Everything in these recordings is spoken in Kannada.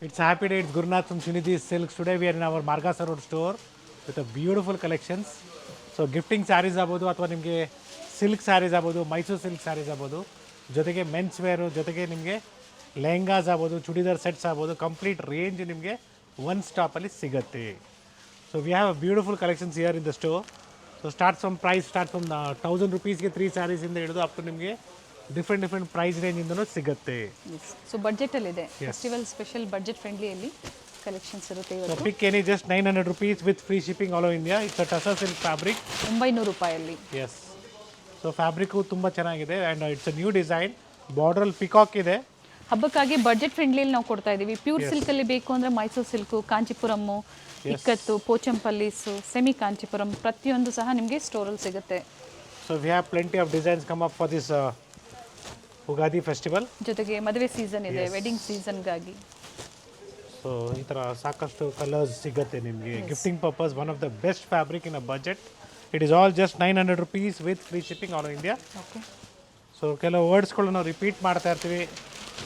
It's happy day. It's Gurnath from Srinidhi Silks. Today we are in our Margasa Road store with a beautiful collections. So gifting saris ಆಗ್ಬೋದು ಅಥವಾ ನಿಮಗೆ ಸಿಲ್ಕ್ ಸ್ಯಾರೀಸ್ ಆಗ್ಬೋದು, ಮೈಸೂರು ಸಿಲ್ಕ್ ಸ್ಯಾರೀಸ್ ಆಗ್ಬೋದು, ಜೊತೆಗೆ ಮೆನ್ಸ್ ವೇರು, ಜೊತೆಗೆ ನಿಮಗೆ ಲೆಹಂಗಾಸ್ ಆಗ್ಬೋದು, ಚೂಡಿದಾರ್ ಸೆಟ್ಸ್ ಆಗ್ಬೋದು, ಕಂಪ್ಲೀಟ್ ರೇಂಜ್ ನಿಮಗೆ ಒನ್ ಸ್ಟಾಪಲ್ಲಿ ಸಿಗುತ್ತೆ. So we have a beautiful collections here in the store. So start from 1000 ರುಪೀಸ್ಗೆ 3 ಸ್ಯಾರೀಸಿಂದ ಹಿಡಿದು ಅಪ್ ಟು ನಿಮಗೆ ಡಿಫ್ರೆಂಟ್ ಪ್ರೈಸ್ ರೇಂಜಿಂದನೂ ಸಿಗುತ್ತೆ. ಸೊ ಬಡ್ಜೆಟಲ್ಲಿದೆ, ಫೆಸ್ಟಿವಲ್ ಸ್ಪೆಷಲ್ ಬಡ್ಜೆಟ್ ಫ್ರೆಂಡ್ಲಿಯಲ್ಲಿ ಕಲೆಕ್ಷನ್ಸ್ ಇರುತ್ತೆ ಸೊ ಇವತ್ತು. Pick any just 900 rupees with free shipping all over India. It's a Tassa silk fabric. 900 ರೂಪಾಯಲ್ಲಿ. Yes. ಸೊ ಫ್ಯಾಬ್ರಿಕ್ಕು ತುಂಬ ಚೆನ್ನಾಗಿದೆ and it's a new design. ಬಾರ್ಡ್ರಲ್ಲಿ ಪಿಕಾಕ್ ಇದೆ. ಹಬ್ಬಕ್ಕಾಗಿ ಬಡ್ಜೆಟ್ ಫ್ರೆಂಡ್ಲಿಯಲ್ಲಿ ನಾವು ಕೊಡ್ತಾ ಇದ್ದೀವಿ. ಪ್ಯೂರ್ ಸಿಲ್ಕಲ್ಲಿ ಬೇಕು ಅಂದರೆ ಮೈಸೂರು ಸಿಲ್ಕು, ಕಾಂಚಿಪುರಮ್ಮು, ಇಕ್ಕತ್ತು, ಪೋಚಂಪಲ್ಲೀಸು, ಸೆಮಿ ಕಾಂಚಿಪುರಂ ಪ್ರತಿಯೊಂದು ಸಹ ನಿಮಗೆ ಸ್ಟೋರಲ್ಲಿ ಸಿಗುತ್ತೆ. So we have plenty of designs come up for this Ugadi festival. ಜೊತೆಗೆ ಮದುವೆ ಸೀಸನ್ ಇದೆ, ವೆಡ್ಡಿಂಗ್ ಸೀಸನ್ಗಾಗಿ. ಸೊ ಈ ಥರ ಸಾಕಷ್ಟು ಕಲರ್ಸ್ ಸಿಗುತ್ತೆ ನಿಮಗೆ. Gifting purpose one of the best fabric in a budget. It is all just 900 rupees with free shipping all over India. Okay. So ಕೆಲವು ವರ್ಡ್ಸ್ಗಳು ನಾವು ರಿಪೀಟ್ ಮಾಡ್ತಾ ಇರ್ತೀವಿ.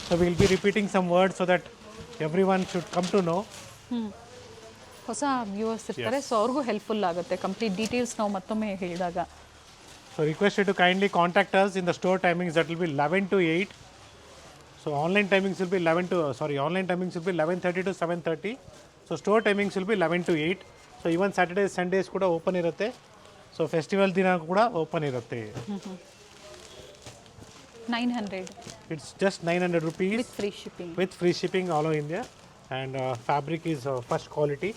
So will be repeating some words so that everyone should come to know. ಹೊಸ ವ್ಯೂವರ್ಸ್ ಇರ್ತಾರೆ, ಸೊ ಅವ್ರಿಗೂ ಹೆಲ್ಪ್ಫುಲ್ ಆಗುತ್ತೆ ಕಂಪ್ಲೀಟ್ ಡೀಟೇಲ್ಸ್ ನಾವು ಮತ್ತೊಮ್ಮೆ ಹೇಳಿದಾಗ. So request you to kindly contact us in the store timings that will be 11 to 8. So online timings will be 11:30 to 7:30. So store timings will be 11 to 8. So even Saturdays, Sundays ಕೂಡ ಓಪನ್ ಇರುತ್ತೆ. ಸೊ ಫೆಸ್ಟಿವಲ್ ದಿನ ಕೂಡ ಓಪನ್ ಇರುತ್ತೆ. 900 It's just 900 rupees with free shipping. with free shipping all over India and fabric is first quality.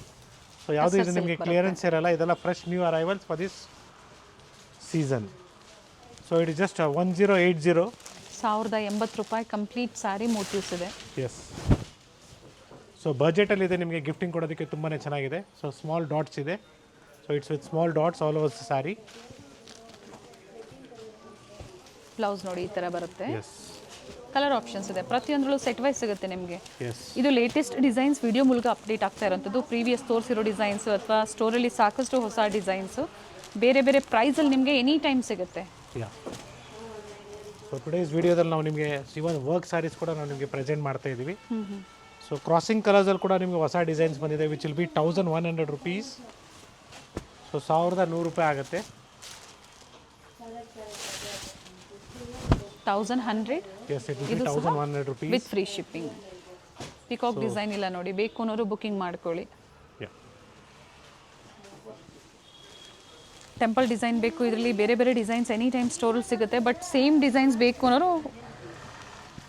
So ಯಾವುದು ಇದು ನಿಮಗೆ ಕ್ಲಿಯರೆನ್ಸ್ ಇರಲ್ಲ, ಇದೆಲ್ಲ fresh new arrivals for this season. So it is just 1080. 1080 ರೂಪಾಯಿ ಕಂಪ್ಲೀಟ್ ಸ್ಯಾರಿ ಮೋಟಿವ್ಸ್ ಇದೆ. ಎಸ್. ಸೊ ಬಜೆಟಲ್ಲಿದೆ, ನಿಮಗೆ ಗಿಫ್ಟಿಂಗ್ ಕೊಡೋದಕ್ಕೆ ತುಂಬಾ ಚೆನ್ನಾಗಿದೆ. ಸೊ ಸ್ಮಾಲ್ ಡಾಟ್ಸ್ ಇದೆ. So it's with small dots all over sari. Blouse ನೋಡಿ ಈ ಥರ ಬರುತ್ತೆ. ಎಸ್. ಕಲರ್ ಆಪ್ಷನ್ಸ್ ಇದೆ, ಪ್ರತಿಯೊಂದರಲ್ಲೂ ಸೆಟ್ ವೈಸ್ ಸಿಗುತ್ತೆ ನಿಮಗೆ. ಎಸ್. ಇದು ಲೇಟೆಸ್ಟ್ ಡಿಸೈನ್ಸ್ ವಿಡಿಯೋ ಮೂಲಕ ಅಪ್ಡೇಟ್ ಆಗ್ತಾ ಇರೋಂಥದ್ದು. ಪ್ರೀವಿಯಸ್ ತೋರಿಸಿರೋ ಡಿಸೈನ್ಸು ಅಥವಾ ಸ್ಟೋರಲ್ಲಿ ಸಾಕಷ್ಟು ಹೊಸ ಡಿಸೈನ್ಸು ಬೇರೆ ಬೇರೆ ಪ್ರೈಸಲ್ಲಿ ನಿಮಗೆ ಎನಿ ಟೈಮ್ ಸಿಗುತ್ತೆ. ಯಾ. ಸೊ ಟುಡೇಸ್ ವಿಡಿಯೋದಲ್ಲಿ ನಾವು ನಿಮಗೆ ಇವನ್ ವರ್ಕ್ ಸ್ಯಾರೀಸ್ ಕೂಡ ನಾವು ನಿಮಗೆ ಪ್ರೆಸೆಂಟ್ ಮಾಡ್ತಾ ಇದ್ದೀವಿ. ಸೊ ಕ್ರಾಸಿಂಗ್ ಕಲರ್ಸಲ್ಲಿ ಕೂಡ ನಿಮಗೆ ಹೊಸ ಡಿಸೈನ್ಸ್ ಬಂದಿದೆ which will be 1100 rupees. So 1100 ರೂಪಾಯಿ ಆಗುತ್ತೆ. 1100. Yes, it will be 1100 rupees with free shipping. Peacock design ಇಲ್ಲ ನೋಡಿ, ಬೇಕು ಅನ್ನೋರು ಬುಕಿಂಗ್ ಮಾಡ್ಕೊಳ್ಳಿ. ಟೆಂಪಲ್ ಡಿಸೈನ್ ಬೇಕು, ಇದರಲ್ಲಿ ಬೇರೆ ಬೇರೆ ಡಿಸೈನ್ಸ್ ಎನಿ ಟೈಮ್ ಸ್ಟೋರಲ್ಲಿ ಸಿಗುತ್ತೆ. ಬಟ್ ಸೇಮ್ ಡಿಸೈನ್ಸ್ ಬೇಕು ಅನ್ನೋರು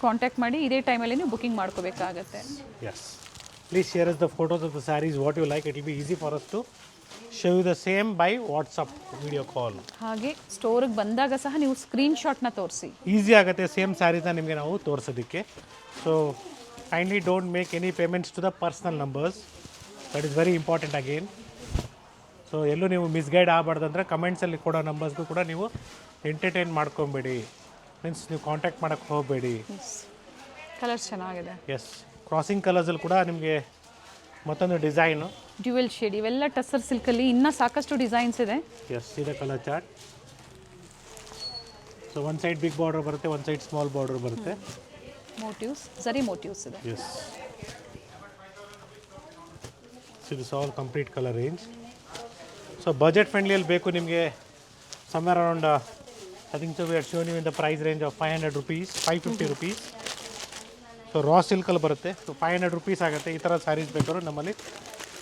ಕಾಂಟ್ಯಾಕ್ಟ್ ಮಾಡಿ ಇದೇ ಟೈಮಲ್ಲಿ ನೀವು ಬುಕಿಂಗ್ ಮಾಡ್ಕೋಬೇಕಾಗತ್ತೆ. Yes. Please share us the photos of the sarees what you like. It will be easy for us to show you the same by WhatsApp video call. ಹಾಗೆ ಸ್ಟೋರಿಗೆ ಬಂದಾಗ ಸಹ ನೀವು ಸ್ಕ್ರೀನ್ಶಾಟ್ನ ತೋರಿಸಿ, ಈಸಿ ಆಗುತ್ತೆ ಸೇಮ್ ಸ್ಯಾರೀಸ್ನ ನಿಮಗೆ ನಾವು ತೋರಿಸೋದಕ್ಕೆ. So kindly don't make any payments to the personal numbers. That is very important again. So ಎಲ್ಲೂ ನೀವು ಮಿಸ್ಗೈಡ್ ಆಗಬಾರ್ದಂದ್ರೆ ಕಮೆಂಟ್ಸಲ್ಲಿ ಕೊಡೋ ನಂಬರ್ಸ್ಗೂ ಕೂಡ ನೀವು ಎಂಟರ್ಟೈನ್ ಮಾಡ್ಕೊಬೇಡಿ. ಮೀನ್ಸ್ ನೀವು ಕಾಂಟ್ಯಾಕ್ಟ್ ಮಾಡೋಕ್ಕೆ ಹೋಗಬೇಡಿ. ಕಲರ್ಸ್ ಚೆನ್ನಾಗಿದೆ. ಎಸ್. ಕ್ರಾಸಿಂಗ್ ಕಲರ್ಸಲ್ಲಿ ಕೂಡ ನಿಮಗೆ ಮತ್ತೊಂದು ಡಿಸೈನು ಡ್ಯುವೆಲ್ ಶೇಡ್, ಇವೆಲ್ಲ ಟಸ್ಸರ್ ಸಿಲ್ಕಲ್ಲಿ ಇನ್ನೂ ಸಾಕಷ್ಟು ಡಿಸೈನ್ಸ್ ಇದೆ. ಎಸ್, ಇದೆ ಕಲರ್ ಚಾರ್ಟ್. ಸೊ ಒಂದು ಸೈಡ್ ಬಿಗ್ ಬಾರ್ಡರ್ ಬರುತ್ತೆ, ಒಂದು ಸೈಡ್ ಸ್ಮಾಲ್ ಬಾರ್ಡರ್ ಬರುತ್ತೆ. ಮೋಟಿವ್ಸ್, ಸರಿ ಮೋಟಿವ್ಸ್ ಇದೆ. Yes. So this all complete colour range. So budget ಫ್ರೆಂಡ್ಲಿಯಲ್ಲಿ ಬೇಕು ನಿಮಗೆ somewhere around I think so we are shown you in the price range of 500 rupees, 550 rupees. So raw ಸಿಲ್ಕಲ್ಲಿ ಬರುತ್ತೆ. ಸೊ 500 rupees ಆಗುತ್ತೆ. ಈ ಥರ ಸ್ಯಾರೀಸ್ ಬೇಕಾದ್ರೂ ನಮ್ಮಲ್ಲಿ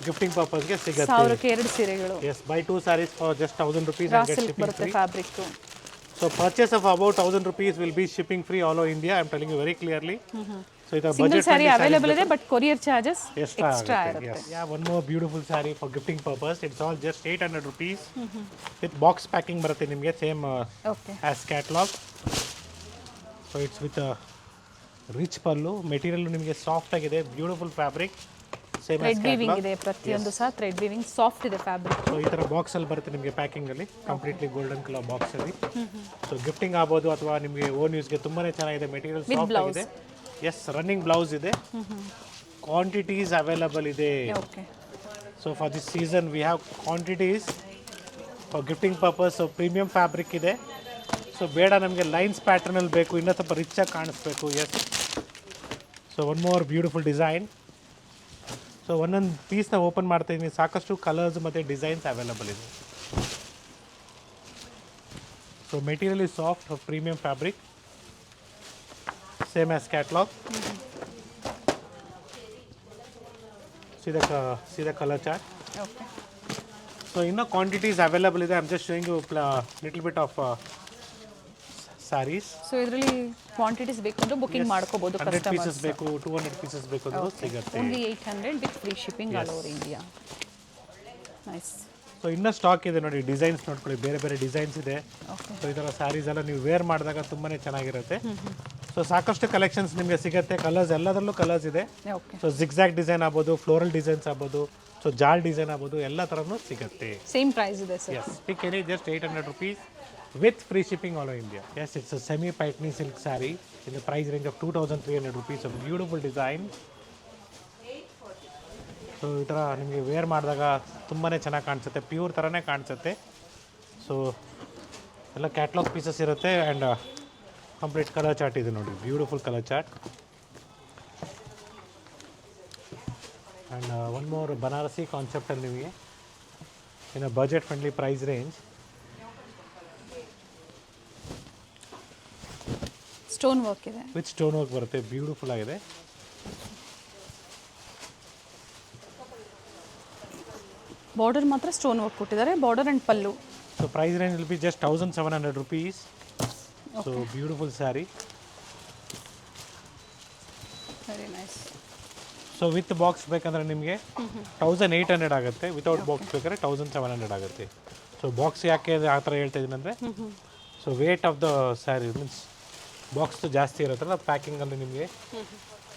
ಗಿಫ್ಟಿಂಗ್ ಪರ್ಪಸ್ಗೆ ಸಿಗುತ್ತೆ. 1000ಕ್ಕೆ 2 ಸೀರೆಗಳು. Yes, buy 2 sarees for just 1000 rupees ರಾ and get ಸಿಲ್ಕ್ shipping ಬರುತ್ತೆ free. Fabric. So purchase of about 1000 rupees will be shipping free all over India. I am telling you very clearly. So it's a single budget sari friendly available ಇದೆ, but courier charges extra extra ಆಗುತ್ತೆ. ಇರುತ್ತೆ. Yes. Yeah, one more beautiful saree for gifting purpose. It's all just 800 rupees. With box packing ಬರುತ್ತೆ ನಿಮಗೆ same okay. as catalog. So it's with a rich pallu. Material ನಿಮಗೆ ಸಾಫ್ಟ್ ಆಗಿದೆ, beautiful fabric. Same as thread weaving catalog. ಇದೆ, ಪ್ರತಿಯೊಂದು ಸಹ ಥ್ರೆಡ್ ವೀವಿಂಗ್, ಸಾಫ್ಟ್ ಇದೆ ಫ್ಯಾಬ್ರಿಕ್. ಸೊ ಈ ಥರ ಬಾಕ್ಸಲ್ಲಿ ಬರುತ್ತೆ ನಿಮಗೆ ಪ್ಯಾಕಿಂಗಲ್ಲಿ, ಕಂಪ್ಲೀಟ್ಲಿ ಗೋಲ್ಡನ್ ಕಲರ್ ಬಾಕ್ಸಲ್ಲಿ. ಸೊ ಗಿಫ್ಟಿಂಗ್ ಆಗ್ಬೋದು ಅಥವಾ ನಿಮಗೆ ಓನ್ ಯೂಸ್ಗೆ ತುಂಬಾ ಚೆನ್ನಾಗಿದೆ. ಮೆಟೀರಿಯಲ್ ಸಾಫ್ಟ್ ಆಗಿದೆ. ಎಸ್, ರನ್ನಿಂಗ್ ಬ್ಲೌಸ್ ಇದೆ. ಕ್ವಾಂಟಿಟೀಸ್ ಅವೈಲಬಲ್ ಇದೆ. Okay. So for this season we have quantities for gifting purpose. So premium fabric ಇದೆ. ಸೊ ಬೇಡ ನಮಗೆ ಲೈನ್ಸ್ ಪ್ಯಾಟರ್ನಲ್ಲಿ ಬೇಕು, ಇನ್ನೂ ಸ್ವಲ್ಪ ರಿಚಾಗಿ ಕಾಣಿಸ್ಬೇಕು. Yes. So one more beautiful design. So ಒಂದೊಂದು ಪೀಸ್ನ ಓಪನ್ ಮಾಡ್ತಾ ಇದ್ದೀನಿ, ಸಾಕಷ್ಟು ಕಲರ್ಸ್ ಮತ್ತು ಡಿಸೈನ್ಸ್ ಅವೈಲಬಲ್ ಇದೆ. So material is soft, premium fabric, same as catalogue. ಸೀದಾ ಕಲರ್ ಚಾರ್ಟ್. ಓಕೆ. ಸೊ ಇನ್ನೂ ಕ್ವಾಂಟಿಟೀಸ್ ಅವೈಲಬಲ್ ಇದೆ. I am just showing you little bit of saris. So ಇದರಲ್ಲಿ ಕ್ವಾಂಟಿಟೀಸ್ ಬೇಕು ಅಂದ್ರೆ ಬುಕಿಂಗ್ ಮಾಡ್ಕೋಬಹುದು 100 ಕಸ್ಟಮರ್ಸ್. ಪೀಸಸ್ ಬೇಕು, 200 ಪೀಸಸ್ ಬೇಕು ಅಂದ್ರೂ ಸಿಗುತ್ತೆ. Only 800 with free shipping all over India. Nice. So ಇನ್ನೂ ಸ್ಟಾಕ್ ಇದೆ ನೋಡಿ, ಡಿಸೈನ್ಸ್ ನೋಡ್ಕೊಳ್ಳಿ, ಬೇರೆ ಬೇರೆ ಡಿಸೈನ್ಸ್ ಇದೆ. ಓಕೆ. ಸೊ ಈ ಥರ ಸ್ಯಾರೀಸ್ ಎಲ್ಲ ನೀವು ವೇರ್ ಮಾಡಿದಾಗ ತುಂಬಾ ಚೆನ್ನಾಗಿರುತ್ತೆ. ಸೊ ಸಾಕಷ್ಟು ಕಲೆಕ್ಷನ್ಸ್ ನಿಮಗೆ ಸಿಗುತ್ತೆ. ಕಲರ್ಸ್ ಎಲ್ಲದರಲ್ಲೂ ಕಲರ್ಸ್ ಇದೆ. ಓಕೆ. ಸೊ ಜಿಗ್ಜಾಗ್ ಡಿಸೈನ್ ಆಗ್ಬೋದು, ಫ್ಲೋರಲ್ ಡಿಸೈನ್ಸ್ ಆಗ್ಬೋದು, ಸೊ ಜಾಲ್ ಡಿಸೈನ್ ಆಗ್ಬೋದು, ಎಲ್ಲ ಥರನೂ ಸಿಗುತ್ತೆ. ಸೇಮ್ ಪ್ರೈಸ್ ಇದೆ sir. Yes, pick any, just 800 rupees with free shipping all over India. Yes, it's a semi Patni silk saree in the price range of 2,300 rupees. A beautiful design. So ಈ ಥರ ನಿಮಗೆ ವೇರ್ ಮಾಡಿದಾಗ ತುಂಬಾ ಚೆನ್ನಾಗಿ ಕಾಣಿಸುತ್ತೆ, ಪ್ಯೂರ್ ಥರನೇ ಕಾಣಿಸುತ್ತೆ. ಸೊ ಎಲ್ಲ ಕ್ಯಾಟ್ಲಾಗ್ ಪೀಸಸ್ ಇರುತ್ತೆ ಆ್ಯಂಡ್ ಕಂಪ್ಲೀಟ್ ಕಲರ್ ಚಾರ್ಟ್ ಇದೆ ನೋಡಿ, beautiful colour chart. And one more Banarasi ಕಾನ್ಸೆಪ್ಟಲ್ಲಿ ನಿಮಗೆ in a budget friendly price range. Stone work ಇದೆ. ವಿತ್ ಸ್ಟೋನ್ ವರ್ಕ್ ಬರುತ್ತೆ, ಬ್ಯೂಟಿಫುಲ್ ಆಗಿದೆ. ಬಾರ್ಡರ್ ಮಾತ್ರ ಸ್ಟೋನ್ ವರ್ಕ್ ಕೊಟ್ಟಿದ್ದಾರೆ, border and pallu. So price range will be just 1,700 rupees. So beautiful sari. Very nice. So with box ಬೇಕಂದ್ರೆ ನಿಮಗೆ 1,800 ಆಗುತ್ತೆ, ವಿತೌಟ್ ಬಾಕ್ಸ್ ಬೇಕಾದ್ರೆ 1,700 ಆಗುತ್ತೆ. ಸೊ ಬಾಕ್ಸ್ ಯಾಕೆ ಆ ಥರ ಹೇಳ್ತಾ ಇದ್ದೀನಿ ಅಂದರೆ, so weight of the sari means box ಜಾಸ್ತಿ ಇರುತ್ತಲ್ಲ ಪ್ಯಾಕಿಂಗಲ್ಲಿ ನಿಮಗೆ,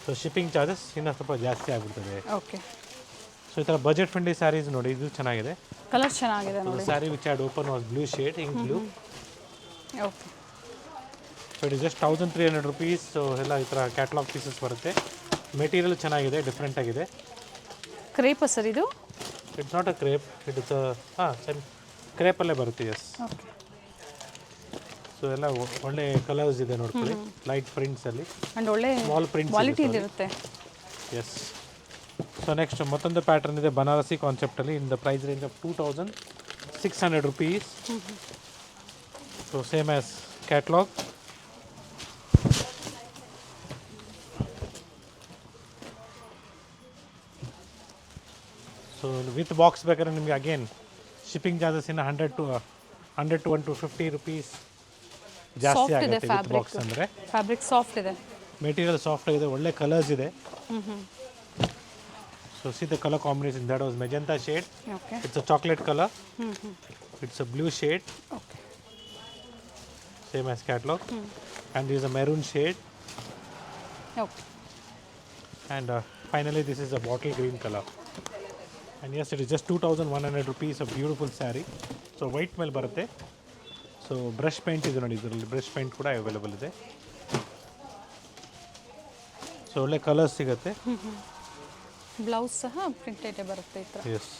ಸೊ ಶಿಪ್ಪಿಂಗ್ ಚಾರ್ಜಸ್ ಇನ್ನೂ ಸ್ವಲ್ಪ ಜಾಸ್ತಿ ಆಗಿಬಿಡ್ತದೆ. ಓಕೆ. ಸೊ ಈ ಥರ ಬಜೆಟ್ ಫ್ರೆಂಡ್ಲಿ ಸ್ಯಾರೀಸ್ ನೋಡಿ, ಇದು ಚೆನ್ನಾಗಿದೆ. ಕಲರ್ ಚೆನ್ನಾಗಿದೆ ನೋಡಿ. Sari which had open was blue shade, ink blue. Okay. So it is just 1,300 rupees. So ಎಲ್ಲ ಈ ಥರ ಕ್ಯಾಟ್ಲಾಗ್ ಪೀಸಸ್ ಬರುತ್ತೆ. ಮೆಟೀರಿಯಲ್ ಚೆನ್ನಾಗಿದೆ, ಡಿಫ್ರೆಂಟ್ ಆಗಿದೆ. ಕ್ರೇಪ ಸರ್ ಇದು? It's not a crepe, it is ಕ್ರೇಪಲ್ಲೇ ಬರುತ್ತೆ. ಎಸ್. ಓಕೆ. ಸೊ ಎಲ್ಲ ಒಳ್ಳೆ ಕಲರ್ಸ್ ಇದೆ ನೋಡ್ಕೊಳ್ಳಿ, ಲೈಟ್ ಪ್ರಿಂಟ್ಸಲ್ಲಿ ಆ್ಯಂಡ್ ಒಳ್ಳೆ ಸ್ಮಾಲ್ ಪ್ರಿಂಟ್ಸ್ ಕ್ವಾಲಿಟಿಲಿರುತ್ತೆ. ಎಸ್. ಸೊ ನೆಕ್ಸ್ಟ್ ಮತ್ತೊಂದು ಪ್ಯಾಟರ್ನ್ ಇದೆ ಬನಾರಸಿ ಕಾನ್ಸೆಪ್ಟಲ್ಲಿ in the price range of 2,600 rupees. So same as catalogue. So with box ಬೇಕಾದ್ರೆ ನಿಮಗೆ ಅಗೇನ್ ಶಿಪ್ಪಿಂಗ್ ಚಾರ್ಜಸ್ ಇನ್ನು 100 to 150 rupees ಜಾಸ್ತಿ ಸಾಫ್ಟ್ ಇದೆ ಆಗುತ್ತೆ ವಿತ್ ಬಾಕ್ಸ್ ಅಂದರೆ. ಫ್ಯಾಬ್ರಿಕ್ ಸಾಫ್ಟ್ ಇದೆ, ಮೆಟೀರಿಯಲ್ ಸಾಫ್ಟ್ ಆಗಿದೆ, ಒಳ್ಳೆ ಕಲರ್ಸ್ ಇದೆ. So see the colour combination, that was magenta shade, okay. It's a chocolate colour, it's a blue shade, okay. Same as catalogue, and is a maroon shade, okay. And finally this is a bottle green colour. And yes, it is just 2,100 rupees. A beautiful saree. So white ಮೇಲೆ ಬರುತ್ತೆ. ಸೊ ಬ್ರಷ್ ಪೇಂಟ್ ಇದೆ ನೋಡಿ, ಇದರಲ್ಲಿ ಬ್ರಷ್ ಪೇಂಟ್ ಕೂಡ ಅವೈಲೇಬಲ್ ಇದೆ. ಸೊ ಒಳ್ಳೆ ಕಲರ್ಸ್ ಸಿಗುತ್ತೆ. ಬ್ಲೌಸ್ ಸಹ ಪ್ರಿಂಟೆಡ್ ಬರುತ್ತೆ ಈ ಥರ. ಎಸ್.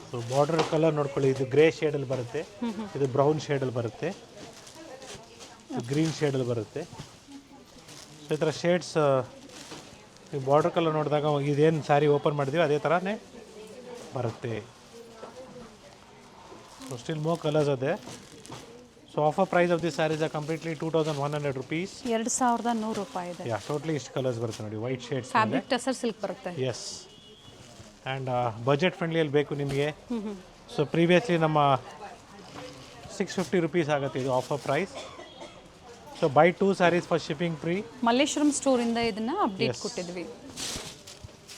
ಸೊ ಬಾರ್ಡರ್ ಕಲರ್ ನೋಡ್ಕೊಳ್ಳಿ, ಇದು ಗ್ರೇ ಶೇಡಲ್ಲಿ ಬರುತ್ತೆ, ಇದು ಬ್ರೌನ್ ಶೇಡಲ್ಲಿ ಬರುತ್ತೆ, ಗ್ರೀನ್ ಶೇಡಲ್ಲಿ ಬರುತ್ತೆ. ಸೊ ಈ ಥರ ಶೇಡ್ಸ್ ಈ ಬಾರ್ಡರ್ ಕಲರ್ ನೋಡಿದಾಗ ಇದೇನು ಸ್ಯಾರಿ ಓಪನ್ ಮಾಡಿದ್ದೀವಿ ಅದೇ ಥರನೇ ಬರುತ್ತೆ. ಸೊ ಸ್ಟಿಲ್ ಮೋರ್ ಕಲರ್ಸ್ ಅದೇ. So offer price of this sarees are completely 2,100 rupees. 2,100 ರೂಪಾಯಿ ಇದೆ. ಯಾ, ಟೋಟ್ಲಿ ಇಷ್ಟು ಕಲರ್ಸ್ ಬರುತ್ತೆ ನೋಡಿ, white shades. Fabric tussar silk ಬರುತ್ತೆ. ಎಸ್. ಆ್ಯಂಡ್ ಬಜೆಟ್ ಫ್ರೆಂಡ್ಲಿಯಲ್ಲಿ ಬೇಕು ನಿಮಗೆ. ಸೊ ಪ್ರೀವಿಯಸ್ಲಿ ನಮ್ಮ 650 rupees ಆಗುತ್ತೆ ಇದು offer price. So buy 2 saris for shipping free. Malleshwaram ಸ್ಟೋರಿಂದ ಇದನ್ನು ಅಪ್ಡೇಟ್ ಕೊಟ್ಟಿದ್ವಿ.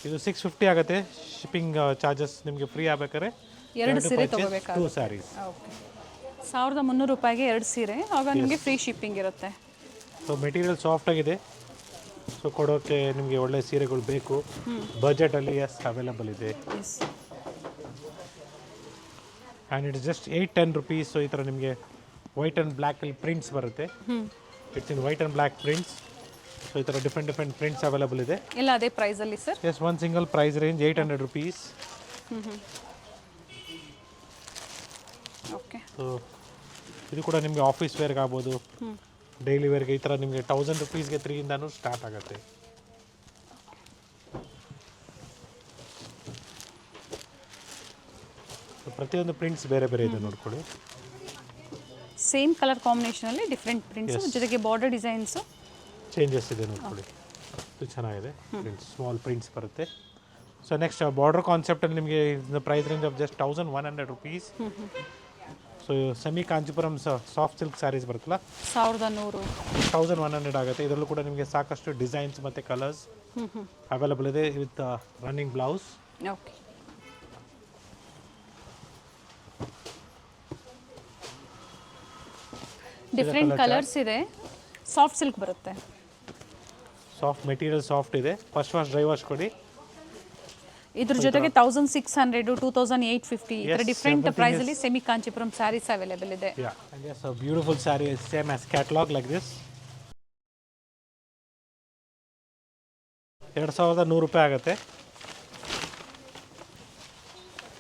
ಇದು 650 ಆಗುತ್ತೆ, ಶಿಪ್ಪಿಂಗ್ ಚಾರ್ಜಸ್ ನಿಮಗೆ ಫ್ರೀ ಆಗಬೇಕಾದ್ರೆ 2 ಸೀರೆ 2 ತೊಗೋಬೇಕಾಗುತ್ತೆ. ಸ್ಯಾರೀಸ್. ಓಕೆ. 1,300 ರೂಪಾಯಿಗೆ 2 ಸೀರೆ, ಆಗ ನಿಮಗೆ ಫ್ರೀ ಶಿಪ್ಪಿಂಗ್ ಇರುತ್ತೆ. ಸೊ ಮೆಟೀರಿಯಲ್ ಸಾಫ್ಟ್ ಆಗಿದೆ. ಸೊ ಕೊಡೋಕ್ಕೆ ನಿಮಗೆ ಒಳ್ಳೆ ಸೀರೆಗಳು ಬೇಕು ಬಜೆಟಲ್ಲಿ. ಎಸ್, ಅವೈಲಬಲ್ ಇದೆ. Yes. And it's just 810 rupees. So ಈ ಥರ ನಿಮಗೆ ವೈಟ್ ಆ್ಯಂಡ್ ಬ್ಲ್ಯಾಕಲ್ಲಿ ಪ್ರಿಂಟ್ಸ್ ಬರುತ್ತೆ. It's in white and black prints. So ಈ ಥರ ಡಿಫ್ರೆಂಟ್ ಪ್ರಿಂಟ್ಸ್ ಅವೈಲಬಲ್ ಇದೆ. ಎಲ್ಲ ಅದೇ ಪ್ರೈಸಲ್ಲಿ sir? Yes, one single price range 800 rupees. Okay. So ಇದು ಕೂಡ ನಿಮಗೆ ಆಫೀಸ್ ವೇರ್ಗೆ ಆಗ್ಬೋದು, ಡೈಲಿ ವೇರ್ಗೆ ಈ ಥರ ನಿಮಗೆ 1000 ರುಪೀಸ್ಗೆ 3ಇಂದನೂ ಸ್ಟಾರ್ಟ್ ಆಗುತ್ತೆ. ಪ್ರತಿಯೊಂದು ಪ್ರಿಂಟ್ಸ್ ಬೇರೆ ಬೇರೆ ಇದೆ ನೋಡ್ಕೊಳ್ಳಿ. ಸೇಮ್ ಕಲರ್ ಕಾಂಬಿನೇಷನಲ್ಲಿ ಡಿಫ್ರೆಂಟ್ ಪ್ರಿಂಟ್ಸ್ ಜೊತೆಗೆ ಬಾರ್ಡರ್ ಡಿಸೈನ್ಸು ಚೇಂಜಸ್ ಇದೆ ನೋಡ್ಕೊಳ್ಳಿ. ಇದು ಚೆನ್ನಾಗಿದೆ, ಪ್ರಿಂಟ್ಸ್ ಸ್ಮಾಲ್ ಪ್ರಿಂಟ್ಸ್ ಬರುತ್ತೆ. ಸೊ ನೆಕ್ಸ್ಟ್ ಬಾರ್ಡರ್ ಕಾನ್ಸೆಪ್ಟಲ್ಲಿ ನಿಮಗೆ price range of just 1100 rupees. So semi Kanchipuram soft silk sarees ಬರುತ್ತಲ್ಲ 1100 1100 ಆಗುತ್ತೆ. ಇದರಲ್ಲೂ ಕೂಡ ನಿಮಗೆ ಸಾಕಷ್ಟು ಡಿಸೈನ್ಸ್ ಮತ್ತು ಕಲರ್ಸ್ ಅವೈಲಬಲ್ ಇದೆ with running blouse. Okay. Different colours ಇದೆ. ಸಾಫ್ಟ್ ಸಿಲ್ಕ್ ಬರುತ್ತೆ. ಸಾಫ್ಟ್ ಮೆಟೀರಿಯಲ್ ಸಾಫ್ಟ್ ಇದೆ. ಫಸ್ಟ್ ವಾಶ್ ಡ್ರೈ ವಾಶ್ ಕೊಡಿ. ಇದ್ರ ಜೊತೆಗೆ 1600 2850 ಈ ಥರ ಡಿಫ್ರೆಂಟ್ ಪ್ರೈಸಲ್ಲಿ ಸೆಮಿ ಕಾಂಚಿಪುರಂ ಸ್ಯಾರೀಸ್ ಅವೈಲೇಬಲ್ ಇದೆ. And yes, a beautiful saree is same as catalog like this. 2100 ರೂಪಾಯಿ ಆಗುತ್ತೆ.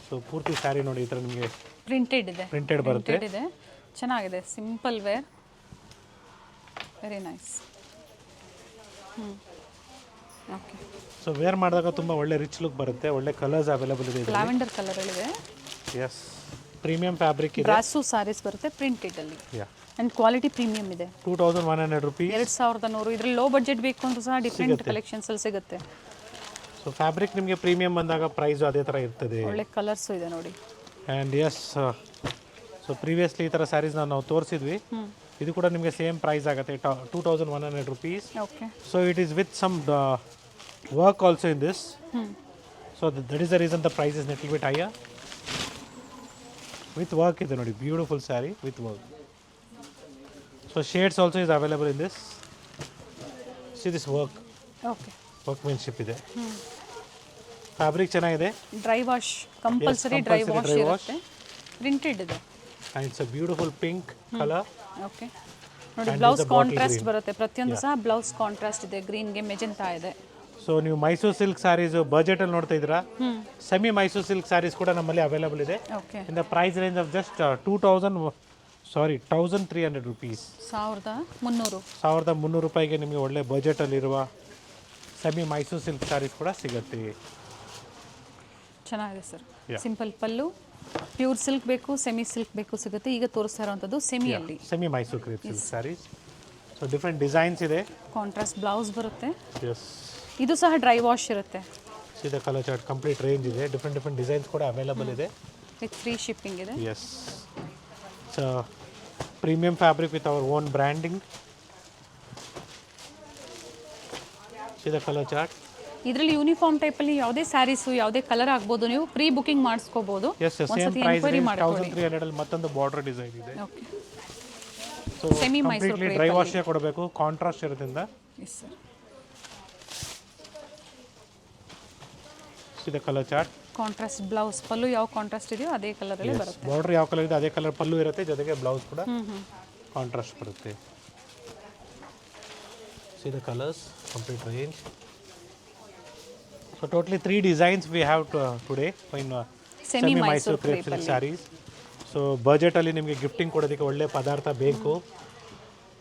ಸೊ ಪೂರ್ತಿ ಸ್ಯಾರಿ ನೋಡಿ ಈ ಥರ ನಿಮಗೆ ಪ್ರಿಂಟೆಡ್ ಇದೆ. ಪ್ರಿಂಟೆಡ್ ಬರುತ್ತೆ. ಇದೆ, ಚೆನ್ನಾಗಿದೆ. Simple wear, very nice. Okay. So wear ಮಾಡಿದಾಗ ತುಂಬ ಒಳ್ಳೆ ರಿಚ್ ಲುಕ್ ಬರುತ್ತೆ. ಒಳ್ಳೆ ಕಲರ್ಸ್ ಅವೈಲೇಬಲ್ ಇದೆ. ಲ್ಯಾವೆಂಡರ್ ಕಲರ್ ಇದೆ. ಎಸ್, ಪ್ರೀಮಿಯಂ ಫ್ಯಾಬ್ರಿಕ್ ಇದೆ. ಬ್ರಾಸೋ ಸಾರೀಸ್ ಬರುತ್ತೆ ಪ್ರಿಂಟೆಡ್ ಅಲ್ಲಿ. ಅಂಡ್ ಕ್ವಾಲಿಟಿ ಪ್ರೀಮಿಯಂ ಇದೆ. 2100 ರುಪೀಸ್. 2100. ಇದ್ರಲ್ಲಿ ಲೋ ಬಜೆಟ್ ಬೇಕು ಅಂತ ಸಹ ಡಿಫ್ರೆಂಟ್ ಕಲೆಕ್ಷನ್ಸ್ ಅಲ್ಲಿ ಸಿಗುತ್ತೆ. ಸೊ ಫ್ಯಾಬ್ರಿಕ್ ನಿಮಗೆ ಪ್ರೀಮಿಯಂ ಬಂದಾಗ ಪ್ರೈಸ್ ಅದೇ ಥರ ಇರ್ತದೆ. ಒಳ್ಳೆ ಕಲರ್ಸ್ ಇದೆ ನೋಡಿ. ಆ್ಯಂಡ್ ಎಸ್, ಸೊ ಪ್ರೀವಿಯಸ್ಲಿ ಈ ಥರ ಸ್ಯಾರೀಸ್ ನಾವು ತೋರಿಸಿದ್ವಿ. ಇದು ಕೂಡ ನಿಮಗೆ ಸೇಮ್ ಪ್ರೈಸ್ ಆಗುತ್ತೆ 2100 rupees. Okay. So it is with some work also in this. So that is the reason the price is little bit higher. With work ಇದೆ ನೋಡಿ, beautiful saree with work. So shades also is available in this. See this work. Okay. Workmanship ಇದೆ. ಫ್ಯಾಬ್ರಿಕ್ ಚೆನ್ನಾಗಿದೆ. Dry wash compulsory dry wash ಇರುತ್ತೆ. ಪ್ರಿಂಟೆಡ್ ಇದೆ. And it's a beautiful pink color. Okay. ನೋಡಿ ಬ್ಲೌಸ್ ಕಾಂಟ್ರಾಸ್ಟ್ ಬರುತ್ತೆ. ಪ್ರತಿಯೊಂದು ಸಹ ಬ್ಲೌಸ್ ಕಾಂಟ್ರಾಸ್ಟ್ ಇದೆ. ಗ್ರೀನ್ಗೆ ಮೆಜೆಂಟಾ ಇದೆ. ಸೊ ನೀವು ಮೈಸೂರು ಸಿಲ್ಕ್ ಸ್ಯಾರೀಸ್ ಬಜೆಟಲ್ಲಿ ನೋಡ್ತಾ ಇದ್ದೀರಾ, ಸೆಮಿ ಮೈಸೂರು ಸಿಲ್ಕ್ ಸ್ಯಾರೀಸ್ ಕೂಡ ನಮ್ಮಲ್ಲಿ ಅವೈಲೇಬಲ್ ಇದೆ. Okay. In the price range of just 1300 rupees. 1300 ರೂಪಾಯಿಗೆ ನಿಮಗೆ ಒಳ್ಳೆ ಬಜೆಟಲ್ಲಿರುವ ಸೆಮಿ ಮೈಸೂರು ಸಿಲ್ಕ್ ಸ್ಯಾರೀಸ್ ಕೂಡ ಸಿಗುತ್ತೆ. ಚೆನ್ನಾಗಿದೆ sir. Simple pallu, pure silk ಬೇಕು, ಸೆಮಿ ಸಿಲ್ಕ್ ಬೇಕು ಸಿಗುತ್ತೆ. ಈಗ ತೋರಿಸ್ತಾ ಇರುವಂಥದ್ದು ಸೆಮಿಯಲ್ಲಿ semi Mysuru crepe silk saris. So different designs ಇದೆ. ಕಾಂಟ್ರಾಸ್ಟ್ ಬ್ಲೌಸ್ ಬರುತ್ತೆ. ಎಸ್, ಇದು ಸಹ ಡ್ರೈ ವಾಶ್ ಇರುತ್ತೆ. ಸೀದಾ ಕಲರ್ ಚಾರ್ಟ್ ಕಂಪ್ಲೀಟ್ ರೇಂಜ್ ಇದೆ. ಡಿಫ್ರೆಂಟ್ ಡಿಸೈನ್ಸ್ ಕೂಡ ಅವೈಲೇಬಲ್ ಇದೆ. ವಿತ್ ಫ್ರೀ ಶಿಪ್ಪಿಂಗ್ ಇದೆ. Yes, so premium fabric with our own branding. ಸೀದಾ ಕಲರ್ ಚಾರ್ಟ್. ಇದರಲ್ಲಿ ಯೂನಿಫಾರ್ಮ್ ಟೈಪಲ್ಲಿ ಯಾವುದೇ ಸ್ಯಾರೀಸು ಯಾವುದೇ ಕಲರ್ ಆಗ್ಬೋದು. ನೀವು ಪ್ರೀ ಬುಕಿಂಗ್ ಮಾಡಿಸ್ಕೋಬಹುದು. ಎಸ್, ಸೇಮ್ ಪ್ರೈಸ್ 1300 ಅಲ್ಲಿ ಮತ್ತೊಂದು ಬಾರ್ಡರ್ ಡಿಸೈನ್ ಇದೆ. Okay. So completely dry wash ಕೊಡಬೇಕು. ಕಾಂಟ್ರಾಸ್ಟ್ ಇರೋದ್ರಿಂದ. Yes sir. ಇದು colour chart. Contrast blouse, pallu ಯಾವ ಕಾಂಟ್ರಾಸ್ಟ್ ಇದೆಯೋ ಅದೇ ಕಲರ್ ಅಲ್ಲಿ ಬರುತ್ತೆ. ಬಾರ್ಡರ್ ಯಾವ ಕಲರ್ ಇದೆ ಅದೇ ಕಲರ್ ಪಲ್ಲು ಇರುತ್ತೆ. ಜೊತೆಗೆ ಬ್ಲೌಸ್ ಕೂಡ ಕಾಂಟ್ರಾಸ್ಟ್ ಬರುತ್ತೆ. See the colors, complete range. So totally 3 designs we have today in semi Mysore crepe silk sarees. So budget ಅಲ್ಲಿ ನಿಮಗೆ ಗಿಫ್ಟಿಂಗ್ ಕೊಡೋದಕ್ಕೆ ಒಳ್ಳೆ ಪದಾರ್ಥ ಬೇಕು.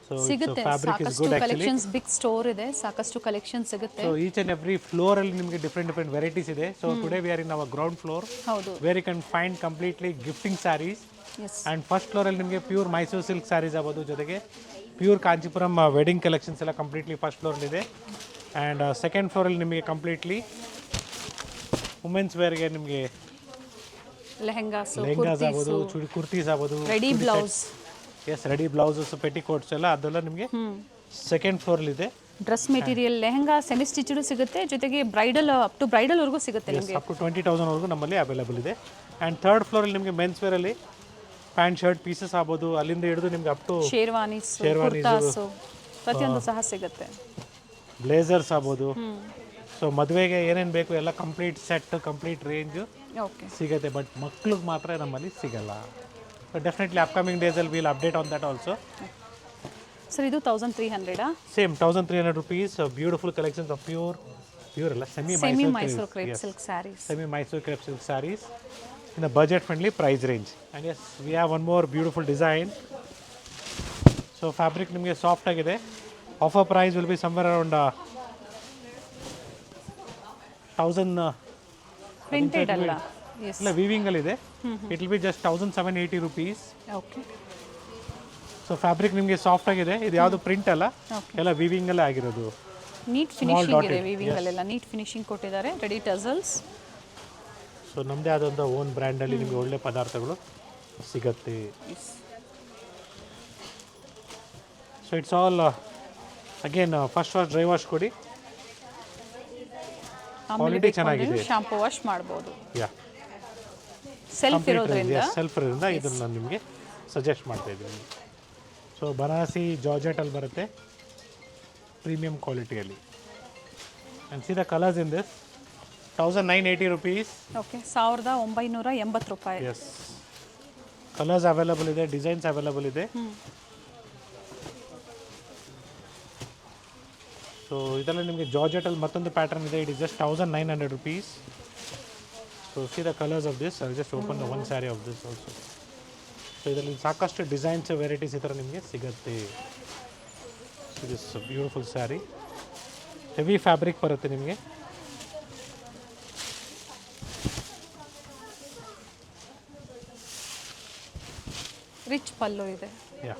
So ಸಿಗುತ್ತೆ. fabric is good actually. Collections big store ಇದೆ. ಸಾಕಷ್ಟು ಕಲೆಕ್ಷನ್ ಸಿಗುತ್ತೆ. So each and every floor ಅಲ್ಲಿ ನಿಮಗೆ different varieties ಇದೆ. So today we are in our ground floor. ಹೌದು. Where you can find completely gifting sarees. Yes. And first floor ಅಲ್ಲಿ ನಿಮಗೆ ಪ್ಯೂರ್ ಮೈಸೂರು ಸಿಲ್ಕ್ ಸ್ಯಾರೀಸ್ ಆಗ್ಬೋದು. ಜೊತೆಗೆ ಪ್ಯೂರ್ ಕಾಂಚಿಪುರಂ ವೆಡ್ಡಿಂಗ್ ಕಲೆಕ್ಷನ್ಸ್ ಎಲ್ಲ ಕಂಪ್ಲೀಟ್ಲಿ ಫಸ್ಟ್ ಫ್ಲೋರಲ್ಲಿದೆ. ಆ್ಯಂಡ್ ಸೆಕೆಂಡ್ ಫ್ಲೋರಲ್ಲಿ ನಿಮಗೆ ಕಂಪ್ಲೀಟ್ಲಿ ವುಮೆನ್ಸ್ ವೇರ್ಗೆ ನಿಮಗೆ ಲೆಹೆಂಗಾಸ್ ಆಗ್ಬೋದು, ಕುರ್ತೀಸ್ ಆಗ್ಬೋದು, ready blouse. Yes, ready blouses, petticoats ಎಲ್ಲ ಅದೆಲ್ಲ ನಿಮಗೆ ಸೆಕೆಂಡ್ ಫ್ಲೋರಲ್ಲಿದೆ. Dress material, lehenga semi stitched ಸಿಗುತ್ತೆ. ಜೊತೆಗೆ ಬ್ರೈಡಲ್ ಅಪ್ ಟು ಬ್ರೈಡಲ್ವರೆಗೂ ಸಿಗುತ್ತೆ ನಿಮಗೆ. ಅಪ್ ಟು 20,000ವರೆಗೂ ನಮ್ಮಲ್ಲಿ ಅವೈಲೇಬಲ್ ಇದೆ. ಆ್ಯಂಡ್ ಥರ್ಡ್ ಫ್ಲೋರಲ್ಲಿ ನಿಮಗೆ ಮೆನ್ಸ್ ವೇರಲ್ಲಿ ಪ್ಯಾಂಟ್ ಶರ್ಟ್ ಪೀಸಸ್ ಆಗ್ಬೋದು, ಅಲ್ಲಿಂದ ಹಿಡಿದು ನಿಮ್ಗೆ ಅಪ್ ಟು ಶೇರ್ವಾನೀಸ್, ಕುರ್ತಾಸು ಪ್ರತಿಯೊಂದು ಸಹ ಸಿಗುತ್ತೆ. ಬ್ಲೇಸರ್ಸ್ ಆಗ್ಬೋದು. ಸೊ ಮದುವೆಗೆ ಏನೇನು ಬೇಕು ಎಲ್ಲ ಕಂಪ್ಲೀಟ್ ಸೆಟ್, ಕಂಪ್ಲೀಟ್ ರೇಂಜು ಸಿಗುತ್ತೆ. ಬಟ್ ಮಕ್ಳಿಗೆ ಮಾತ್ರ ನಮ್ಮಲ್ಲಿ ಸಿಗಲ್ಲ. ಸೊ ಡೆಫಿನೆಟ್ಲಿ ಅಪ್ಕಮಿಂಗ್ ಡೇಸಲ್ಲಿ will update on that also. Sir ಇದು 1300 same 1300 rupees. Beautiful collections of pure ಅಲ್ಲ semi Mysuru crepe silk saris. Semi Mysuru crepe silk saris in a budget friendly price range. And yes, we have one more beautiful design. So so fabric ನಿಮಗೆ ಸಾಫ್ಟ್ ಆಗಿದೆ. Offer price will be somewhere around 1000. Printed ಅಲ್ಲ. ಎಸ್. ಇಲ್ಲ ವೀವಿಂಗಲ್ಲಿದೆ. It will be just 1780 rupees. Okay. So fabric ನಿಮಗೆ ಸಾಫ್ಟ್ ಆಗಿದೆ. ಇದು ಯಾವುದು ಪ್ರಿಂಟ್ ಅಲ್ಲ, Okay. ಎಲ್ಲ ವೀವಿಂಗಲ್ಲೇ ಆಗಿರೋದು. ನೀಟ್ ಫಿನಿಶಿಂಗ್ ಇದೆ, dotted, ವೀವಿಂಗ್ ಅಲ್ಲೆಲ್ಲ ನೀಟ್ ಫಿನಿಶಿಂಗ್ ಕೊಟ್ಟಿದ್ದಾರೆ. Ready tassels. ಸೊ ನಮ್ಮದೇ ಆದಂಥ ಓನ್ ಬ್ರ್ಯಾಂಡಲ್ಲಿ ನಿಮಗೆ ಒಳ್ಳೆ ಪದಾರ್ಥಗಳು ಸಿಗತ್ತೆ. So it's all again first wash dry wash ಕೊಡಿ. ಕ್ವಾಲಿಟಿ ಚೆನ್ನಾಗಿದೆ. ಶಾಂಪೂ ವಾಶ್ ಮಾಡ್ಬೋದು. ಯಾ ಸೆಲ್ಫ್ ಇರೋದ್ರಿಂದ. ಸೆಲ್ಫ್ ಇರೋದ್ರಿಂದ ಇದನ್ನು ನಾನು ನಿಮಗೆ ಸಜೆಸ್ಟ್ ಮಾಡ್ತಾ ಇದ್ದೀನಿ. ಸೊ ಬನಾರಸಿ ಜಾರ್ಜೆಟಲ್ಲಿ ಬರುತ್ತೆ, ಪ್ರೀಮಿಯಂ ಕ್ವಾಲಿಟಿಯಲ್ಲಿ. And see the colours in this 1980 rupees. Okay, 1980 ರೂಪಾಯಿ. ಎಸ್, ಕಲರ್ಸ್ ಅವೈಲಬಲ್ ಇದೆ, ಡಿಸೈನ್ಸ್ ಅವೈಲಬಲ್ ಇದೆ. ಸೊ ಇದರಲ್ಲಿ ನಿಮಗೆ ಜಾರ್ಜೆಟಲ್ಲಿ ಮತ್ತೊಂದು ಪ್ಯಾಟರ್ನ್ ಇದೆ. It is just 1900 rupees. So see the colours of this. I just open the one sari of this also. So ಇದರಲ್ಲಿ ಸಾಕಷ್ಟು ಡಿಸೈನ್ಸ್ ವೆರೈಟೀಸ್ ಈ ಥರ ನಿಮಗೆ ಸಿಗುತ್ತೆ. This beautiful sari, heavy fabric ಬರುತ್ತೆ ನಿಮಗೆ. ರಿಚ್ ಪಲ್ಲು ಇದೆ. ಯಾ,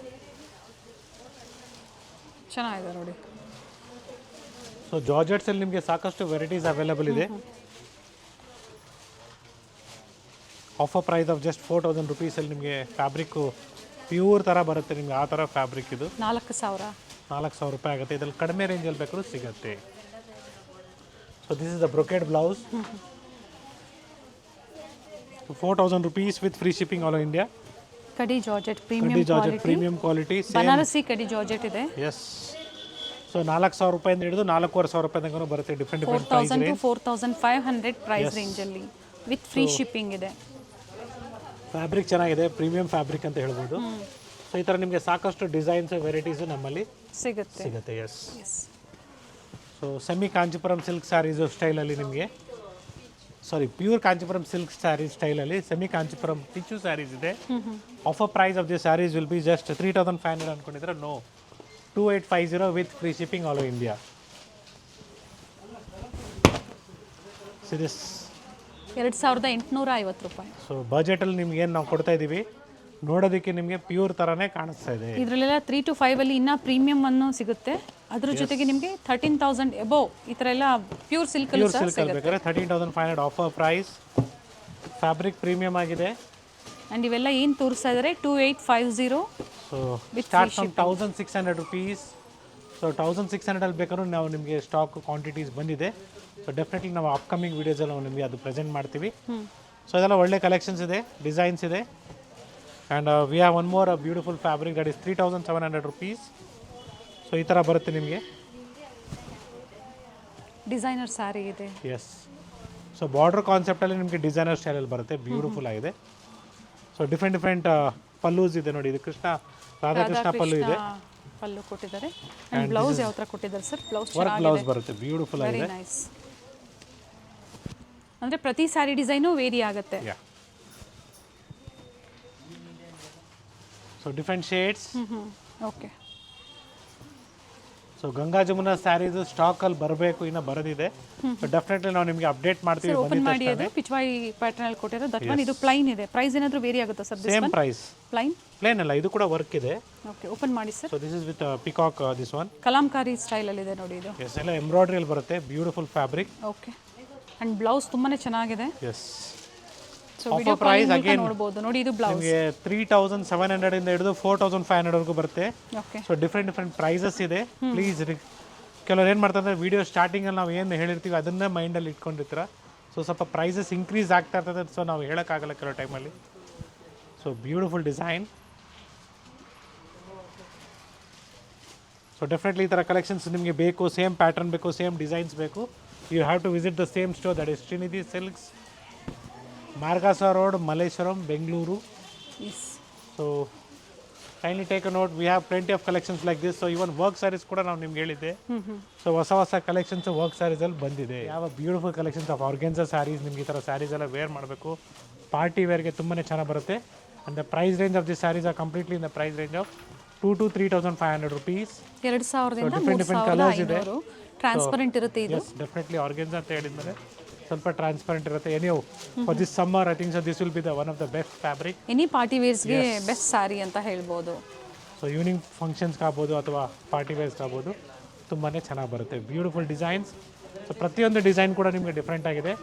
ಚೆನ್ನಾಗಿದೆ ನೋಡಿ. ಸೊ ಜಾರ್ಜೆಟ್ಸಲ್ಲಿ ನಿಮಗೆ ಸಾಕಷ್ಟು ವೆರೈಟೀಸ್ ಅವೈಲಬಲ್ ಇದೆ. ಆಫರ್ ಪ್ರೈಸ್ ಆಫ್ ಜಸ್ಟ್ 4000 ರುಪೀಸಲ್ಲಿ ನಿಮಗೆ ಫ್ಯಾಬ್ರಿಕ್ಕು ಪ್ಯೂರ್ ಥರ ಬರುತ್ತೆ ನಿಮಗೆ. ಆ ಥರ ಫ್ಯಾಬ್ರಿಕ್ ಇದು 4000 ರೂಪಾಯಿ ಆಗುತ್ತೆ. ಇದರಲ್ಲಿ ಕಡಿಮೆ ರೇಂಜಲ್ಲಿ ಬೇಕಾದ್ರೂ ಸಿಗುತ್ತೆ. So this is the brocade blouse. 4000 rupees with free shipping all India. ಕಡಿ ಜಾರ್ಜೆಟ್ ಪ್ರೀಮಿಯಂ ಕ್ವಾಲಿಟಿ, ಬನಾರಸಿ ಕಡಿ ಜಾರ್ಜೆಟ್ ಇದೆ. ಎಸ್. ಸೊ 4000 ರೂಪಾಯಿಂದ ಹಿಡಿದು 4500 ರೂಪಾಯಿ ತನಕ ಬರುತ್ತೆ. ಡಿಫ್ರೆಂಟ್ 4000 to 4500 ಪ್ರೈಸ್ ರೇಂಜಲ್ಲಿ ವಿತ್ ಫ್ರೀ ಶಿಪ್ಪಿಂಗ್ ಇದೆ. ಫ್ಯಾಬ್ರಿಕ್ ಚೆನ್ನಾಗಿದೆ, ಪ್ರೀಮಿಯಂ ಫ್ಯಾಬ್ರಿಕ್ ಅಂತ ಹೇಳ್ಬೋದು. ಸೊ ಈ ಥರ ನಿಮಗೆ ಸಾಕಷ್ಟು ಡಿಸೈನ್ಸ್ ವೆರೈಟೀಸು ನಮ್ಮಲ್ಲಿ ಸಿಗುತ್ತೆ. Yes. So semi Kanchipuram silk saris ಸ್ಟೈಲಲ್ಲಿ ನಿಮಗೆ, sorry pure Kanchipuram silk sari ಸ್ಟೈಲಲ್ಲಿ ಸೆಮಿ ಕಾಂಚಿಪುರಂ ಟಿಚ್ಚು ಸ್ಯಾರೀಸ್ ಇದೆ. Offer price of the saris will be just 3500 ಅಂದ್ಕೊಂಡಿದ್ರೆ no, 2850 with free shipping all over India. So this 2850 ರೂಪಾಯಿ. ಸೊ ಬಜೆಟಲ್ಲಿ ನಿಮ್ಗೆ ಏನು ನಾವು ಕೊಡ್ತಾ ಇದ್ದೀವಿ ನೋಡೋದಕ್ಕೆ ನಿಮಗೆ ಪ್ಯೂರ್ ಥರನೇ ಕಾಣಿಸ್ತಾ ಇದೆ. ಇದರಲ್ಲೆಲ್ಲ 3 to 5 ಅಲ್ಲಿ ಇನ್ನೂ ಪ್ರೀಮಿಯಂ ಅನ್ನು ಸಿಗುತ್ತೆ. ಅದ್ರ ಜೊತೆಗೆ ನಿಮಗೆ 13,000 ಎಬೋವ್ ಈ ಥರ ಎಲ್ಲ ಪ್ಯೂರ್ ಸಿಲ್ಕ್ ಅಲ್ಲಿ ಬೇಕಾದ್ರೆ 13,500 ಆಫರ್ ಪ್ರೈಸ್. ಫ್ಯಾಬ್ರಿಕ್ ಪ್ರೀಮಿಯಂ ಆಗಿದೆ. ಆ್ಯಂಡ್ ಇವೆಲ್ಲ ಏನು ತೋರಿಸ್ತಾ ಇದ್ದಾರೆ 2850. So start from 1600 rupees. So 1600 ಬೇಕಾದ್ರೂ ನಾವು ನಿಮಗೆ ಸ್ಟಾಕ್ ಕ್ವಾಂಟಿಟೀಸ್ ಬಂದಿದೆ. ಸೊ ಡೆಫಿನೆಟ್ಲಿ ನಾವು ಅಪ್ಕಮಿಂಗ್ ವೀಡಿಯೋಸಲ್ಲಿ ನಾವು ನಿಮಗೆ ಅದು ಪ್ರೆಸೆಂಟ್ ಮಾಡ್ತೀವಿ. ಸೊ ಇದೆಲ್ಲ ಒಳ್ಳೆ ಕಲೆಕ್ಷನ್ಸ್ ಇದೆ, ಡಿಸೈನ್ಸ್ ಇದೆ. And we have one more beautiful fabric that is 3700 rupees. So ಈ ಥರ ಬರುತ್ತೆ ನಿಮಗೆ. ಡಿಸೈನರ್ ಸ್ಯಾರಿ ಇದೆ. ಎಸ್. ಸೊ ಬಾರ್ಡರ್ ಕಾನ್ಸೆಪ್ಟಲ್ಲಿ ನಿಮಗೆ ಡಿಸೈನರ್ ಸ್ಟೈಲಲ್ಲಿ ಬರುತ್ತೆ, ಬ್ಯೂಟಿಫುಲ್ ಆಗಿದೆ. ಸೊ ಡಿಫ್ರೆಂಟ್ ಪಲ್ಲೂಸ್ ಇದೆ ನೋಡಿ. ಇದು ರಾಧಾಕೃಷ್ಣ ಪಲ್ಲು ಇದೆ. ಪಲ್ಲು ಕೊಟ್ಟಿದ್ದಾರೆ. ಆ್ಯಂಡ್ ಬ್ಲೌಸ್ ಯಾವ ಥರ ಕೊಟ್ಟಿದ್ದಾರೆ ಸರ್? ವರ್ಕ್ ಬ್ಲೌಸ್ ಬರುತ್ತೆ, ಬ್ಯೂಟಿಫುಲ್ ಆಗಿದೆ. ನೈಸ್. ಅಂದರೆ ಪ್ರತಿ ಸ್ಯಾರಿ ಡಿಸೈನು ವೇರಿ ಆಗುತ್ತೆ. So different shades. Okay. So Ganga Jamuna saris ಸ್ಟಾಕಲ್ಲಿ ಬರಬೇಕು, ಇನ್ನು ಬರೋದಿದೆ. ಸೊ ಡೆಫಿನೆಟ್ಲಿ ನಾವು ನಿಮಗೆ ಅಪ್ಡೇಟ್ ಮಾಡ್ತೀವಿ. ಓಪನ್ ಮಾಡಿ ಅದು ಪಿಚ್ವಾಯಿ ಪ್ಯಾಟರ್ನ್ ಅಲ್ಲಿ ಕೊಟ್ಟಿರೋ ದಟ್ ಒನ್. ಇದು ಪ್ಲೈನ್ ಇದೆ. ಪ್ರೈಸ್ ಏನಾದರೂ ವೇರಿ ಆಗುತ್ತಾ ಸರ್? Same price. ಪ್ಲೈನ್ ಅಲ್ಲ, ಇದು ಕೂಡ ವರ್ಕ್ ಇದೆ. ಓಕೆ, ಓಪನ್ ಮಾಡಿ sir. So this is with peacock. This one Kalamkari style ಅಲ್ಲಿ ಇದೆ ನೋಡಿ ಇದು. ಎಸ್, ಎಲ್ಲ ಎಂಬ್ರಾಯ್ಡ್ರಿಯಲ್ಲಿ ಬರುತ್ತೆ, beautiful fabric. Okay. And blouse ತುಂಬಾನೇ ಚೆನ್ನಾಗಿದೆ. Yes. So video price again ನೋಡಬಹುದು ನೋಡಿ. ಇದು ಬ್ಲೌಸ್ ನಿಮಗೆ 3700 ಇಂದ ಹಿಡಿದು 4500 ವರೆಗೂ ಬರುತ್ತೆ. ಓಕೆ. ಸೊ ಡಿಫ್ರೆಂಟ್ ಪ್ರೈಸಸ್ ಇದೆ. ಪ್ಲೀಸ್, ಕೆಲವ್ರು ಏನು ಮಾಡ್ತಾರೆ ವಿಡಿಯೋ ಸ್ಟಾರ್ಟಿಂಗಲ್ಲಿ ನಾವು ಏನು ಹೇಳಿರ್ತೀವಿ ಅದನ್ನೇ ಮೈಂಡಲ್ಲಿ ಇಟ್ಕೊಂಡಿರ್ತೀರ. ಸೊ ಸ್ವಲ್ಪ ಪ್ರೈಸಸ್ ಇನ್ಕ್ರೀಸ್ ಆಗ್ತಾ ಇರ್ತದೆ. ಸೊ ನಾವು ಹೇಳೋಕ್ಕಾಗಲ್ಲ ಕೆಲವು ಟೈಮಲ್ಲಿ. So beautiful design. So definitely ಈ ಥರ ಕಲೆಕ್ಷನ್ಸ್ ನಿಮಗೆ ಬೇಕು, ಸೇಮ್ ಪ್ಯಾಟರ್ನ್ ಬೇಕು, ಸೇಮ್ ಡಿಸೈನ್ಸ್ ಬೇಕು, you have to visit the same store, that is Srinidhi silks, Margosa road, Malleshwaram, Bengaluru. So kindly take a note, we have plenty of collections like this. So even work saris ಕೂಡ ನಾವು ನಿಮ್ಗೆ ಹೇಳಿದ್ದೆ. ಸೊ ಹೊಸ ಕಲೆಕ್ಷನ್ಸ್ ವರ್ಕ್ ಸ್ಯಾರೀಸಲ್ಲಿ ಬಂದಿದೆ. ಯಾವ beautiful collections of organza sarees. ನಿಮ್ಗೆ ಈ ಥರ ಸ್ಯಾರೀಸ್ ಎಲ್ಲ ವೇರ್ ಮಾಡಬೇಕು, ಪಾರ್ಟಿ ವೇರ್ಗೆ ತುಂಬಾ ಚೆನ್ನಾಗಿ ಬರುತ್ತೆ. And the price range of the sarees are completely in the price range of 2 to 3,500 rupees. 2,000ದಿಂದ different colours ಇದೆ. 3,500 ಟ್ರಾನ್ಸ್ಪರೆಂಟ್ ಇರುತ್ತೆ ಇದು. Yes, definitely organza ಅಂತ ಹೇಳಿದ್ಮೇಲೆ ಸ್ವಲ್ಪ ಟ್ರಾನ್ಸ್ಪರೆಂಟ್ ಇರುತ್ತೆ. Anyway for this summer I think so this will be the one of the best fabric. Any party ವೇರ್ಸ್ಗೆ ಬೆಸ್ಟ್ ಸ್ಯಾರಿ ಅಂತ ಹೇಳ್ಬೋದು. ಸೊ ಈವ್ನಿಂಗ್ ಫಂಕ್ಷನ್ಸ್ಗೆ ಆಗ್ಬೋದು ಅಥವಾ ಪಾರ್ಟಿ ವೇರ್ಸ್ಗೆ ಆಗ್ಬೋದು ತುಂಬಾ ಚೆನ್ನಾಗಿ ಬರುತ್ತೆ. Beautiful designs. ಸೊ ಪ್ರತಿಯೊಂದು ಡಿಸೈನ್ ಕೂಡ ನಿಮಗೆ ಡಿಫ್ರೆಂಟ್ ಆಗಿದೆ.